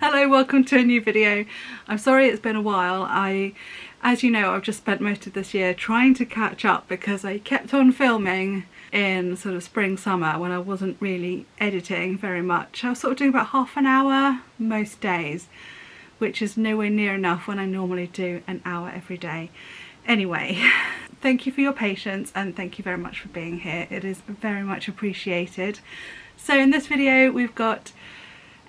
Hello, welcome to a new video. I'm sorry it's been a while. As you know, I've just spent most of this year trying to catch up because I kept on filming in sort of spring, summer when I wasn't really editing very much. I was sort of doing about half an hour most days, which is nowhere near enough when I normally do an hour every day. Anyway, thank you for your patience and thank you very much for being here. It is very much appreciated. So in this video we've got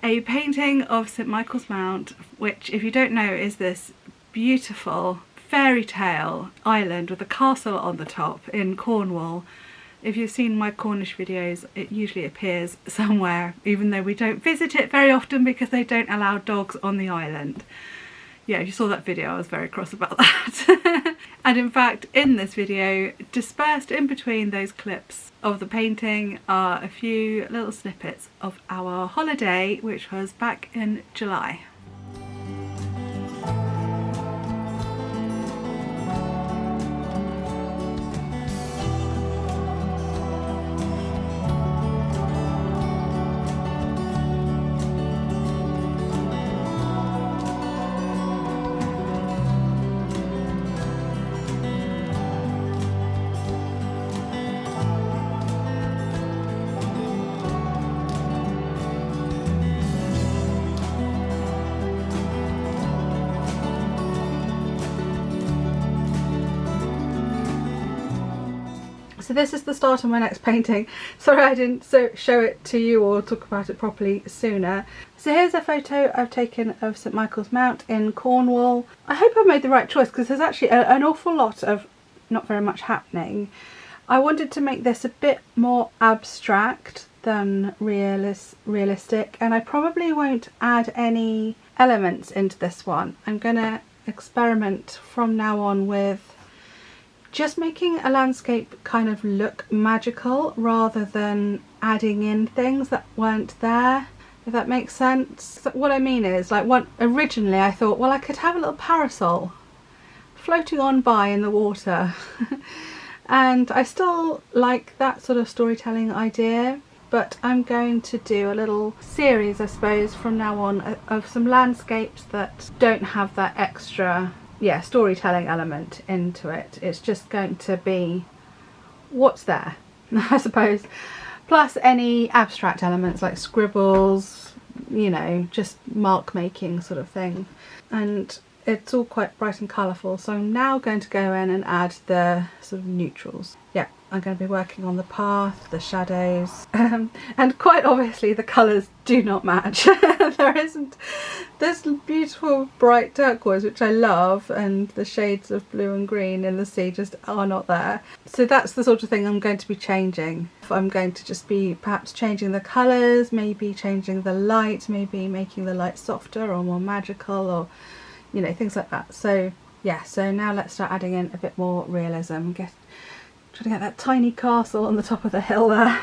a painting of St Michael's Mount, which, if you don't know, is this beautiful fairy tale island with a castle on the top in Cornwall. If you've seen my Cornish videos, it usually appears somewhere, even though we don't visit it very often because they don't allow dogs on the island. Yeah, if you saw that video, I was very cross about that. And in fact, in this video, dispersed in between those clips of the painting are a few little snippets of our holiday, which was back in July. So this is the start of my next painting. Sorry I didn't show it to you or talk about it properly sooner. So here's a photo I've taken of St Michael's Mount in Cornwall. I hope I've made the right choice because there's actually an awful lot of not very much happening. I wanted to make this a bit more abstract than realistic, and I probably won't add any elements into this one. I'm gonna experiment from now on with just making a landscape kind of look magical rather than adding in things that weren't there, if that makes sense. So what I mean is, like, originally I thought, well, I could have a little parasol floating on by in the water. And I still like that sort of storytelling idea, but I'm going to do a little series, I suppose, from now on of some landscapes that don't have that extra storytelling element into it. It's just going to be what's there, I suppose, plus any abstract elements like scribbles, you know, just mark making sort of thing. And it's all quite bright and colourful, so I'm now going to go in and add the sort of neutrals. Yeah, I'm going to be working on the path, the shadows, and quite obviously the colours do not match. There isn't this beautiful bright turquoise, which I love, and the shades of blue and green in the sea just are not there. So that's the sort of thing I'm going to be changing. I'm going to just be perhaps changing the colours, maybe changing the light, maybe making the light softer or more magical, or you know, things like that. So yeah, so now let's start adding in a bit more realism. Try to get that tiny castle on the top of the hill there.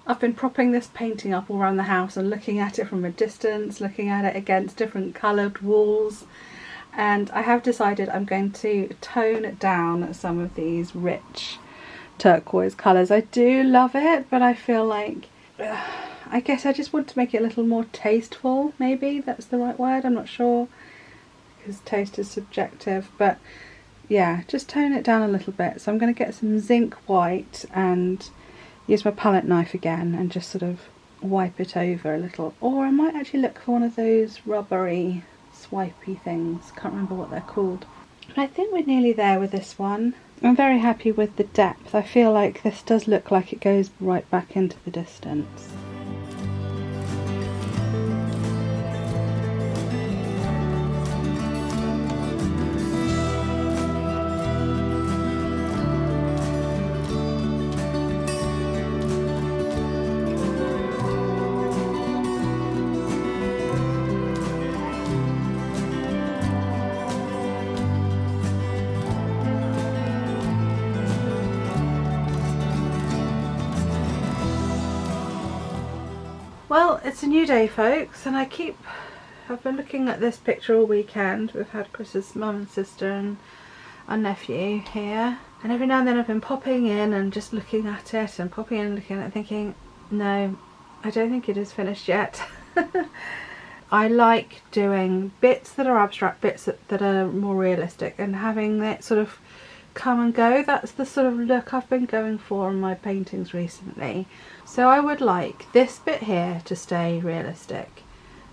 I've been propping this painting up all around the house and looking at it from a distance, looking at it against different coloured walls, and I have decided I'm going to tone down some of these rich turquoise colours. I do love it, but I feel like I guess I just want to make it a little more tasteful. Maybe that's the right word, I'm not sure, because taste is subjective, but yeah, just tone it down a little bit. So I'm going to get some zinc white and use my palette knife again and just sort of wipe it over a little. Or I might actually look for one of those rubbery swipey things, can't remember what they're called. But I think we're nearly there with this one. I'm very happy with the depth. I feel like this does look like it goes right back into the distance. Well, it's a new day, folks, and I've been looking at this picture all weekend. We've had Chris's mum and sister and our nephew here, and every now and then I've been popping in and just looking at it and popping in and looking at it thinking, no, I don't think it is finished yet. I like doing bits that are abstract, bits that are more realistic, and having it sort of come and go. That's the sort of look I've been going for on my paintings recently. So I would like this bit here to stay realistic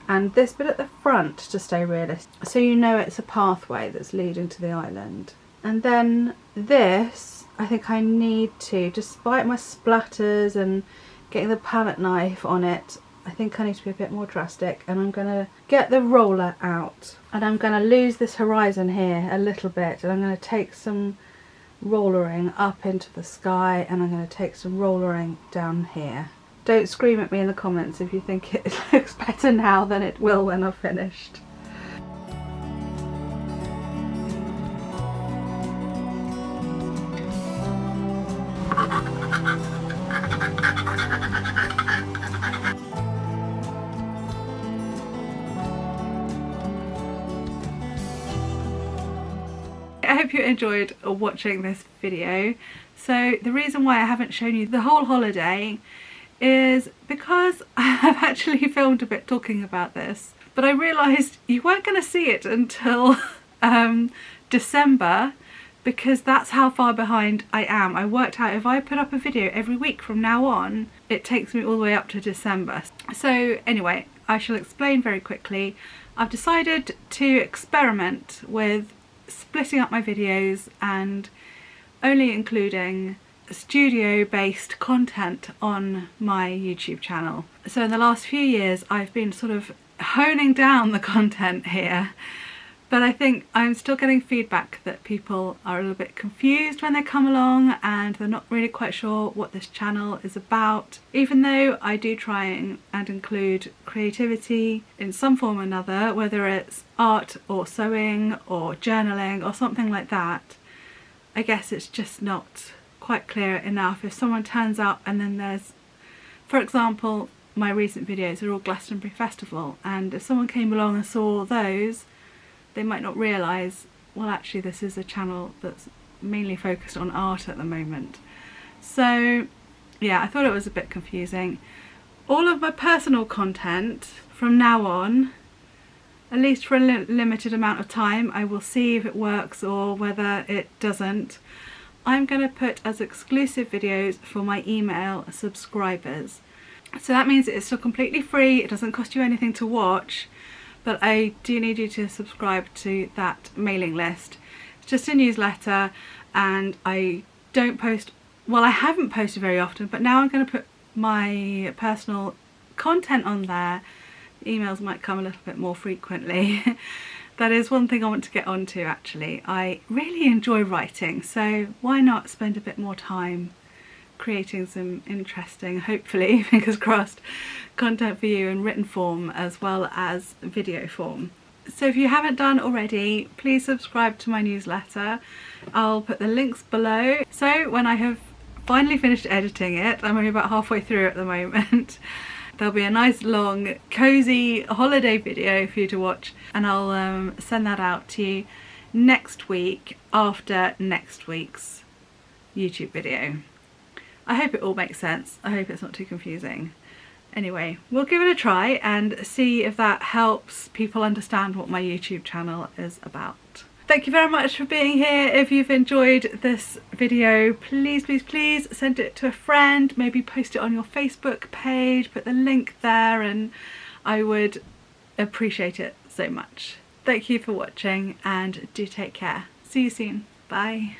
and this bit at the front to stay realistic, so you know it's a pathway that's leading to the island. And then this, I think I need to, despite my splatters and getting the palette knife on it, I think I need to be a bit more drastic, and I'm going to get the roller out and I'm going to lose this horizon here a little bit, and I'm going to take some rollering up into the sky, and I'm going to take some rollering down here. Don't scream at me in the comments if you think it looks better now than it will when I've finished. I hope you enjoyed watching this video. So the reason why I haven't shown you the whole holiday is because I've actually filmed a bit talking about this, but I realised you weren't going to see it until December, because that's how far behind I am. I worked out if I put up a video every week from now on, it takes me all the way up to December. So anyway, I shall explain very quickly. I've decided to experiment with splitting up my videos and only including studio-based content on my YouTube channel. So in the last few years I've been sort of honing down the content here, but I think I'm still getting feedback that people are a little bit confused when they come along and they're not really quite sure what this channel is about, even though I do try and include creativity in some form or another, whether it's art or sewing or journaling or something like that. I guess it's just not quite clear enough. If someone turns up and then there's, for example, my recent videos are all Glastonbury Festival, and if someone came along and saw those, they might not realise, well, actually this is a channel that's mainly focused on art at the moment. So yeah, I thought it was a bit confusing. All of my personal content from now on, at least for a limited amount of time, I will see if it works or whether it doesn't, I'm going to put as exclusive videos for my email subscribers. So that means it's still completely free, it doesn't cost you anything to watch, but I do need you to subscribe to that mailing list. It's just a newsletter, and I don't post, well, I haven't posted very often, but now I'm going to put my personal content on there. Emails might come a little bit more frequently. That is one thing I want to get onto actually. I really enjoy writing, so why not spend a bit more time creating some interesting, hopefully, fingers crossed, content for you in written form as well as video form. So if you haven't done already, please subscribe to my newsletter. I'll put the links below. So when I have finally finished editing it, I'm only about halfway through at the moment, there'll be a nice long cozy holiday video for you to watch, and I'll send that out to you next week after next week's YouTube video. I hope it all makes sense. I hope it's not too confusing. Anyway, we'll give it a try and see if that helps people understand what my YouTube channel is about. Thank you very much for being here. If you've enjoyed this video, please, please, please send it to a friend, maybe post it on your Facebook page, put the link there, and I would appreciate it so much. Thank you for watching and do take care. See you soon. Bye.